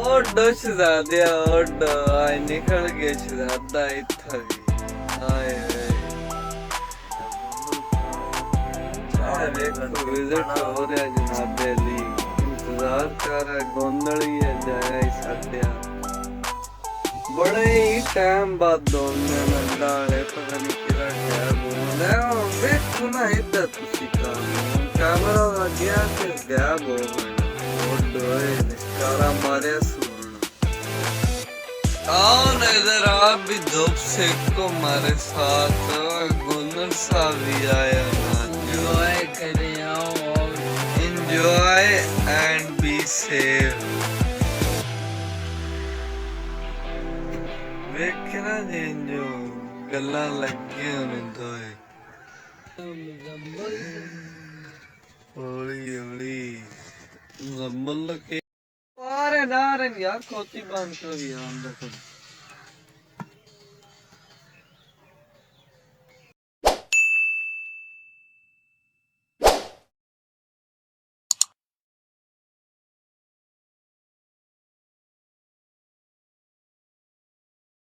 ओडो शहजादे ओडो आए निकल गए शहजादा इत्था भी आए देखो विजिट हो रहा जनाबे अली इंतजार कर रहा गोंदल ही है जाया ही साढ़िया बड़े ही टाइम बाद दोनों नंदा है पता नहीं किधर गया बोलना देखो ना इधर तुसी कैमरा लग गया कि गया बोल निस्कारा मारे कौन इधर आप भी धूप सेको हमारे साथ गुनर सा भी आया एंजॉय करे आओ एंजॉय एंड बी सेफ वेखना जो गल्ला लगी उन्हें दोए होली होली मुजम्मल के यार खोती बंद कर यार देखो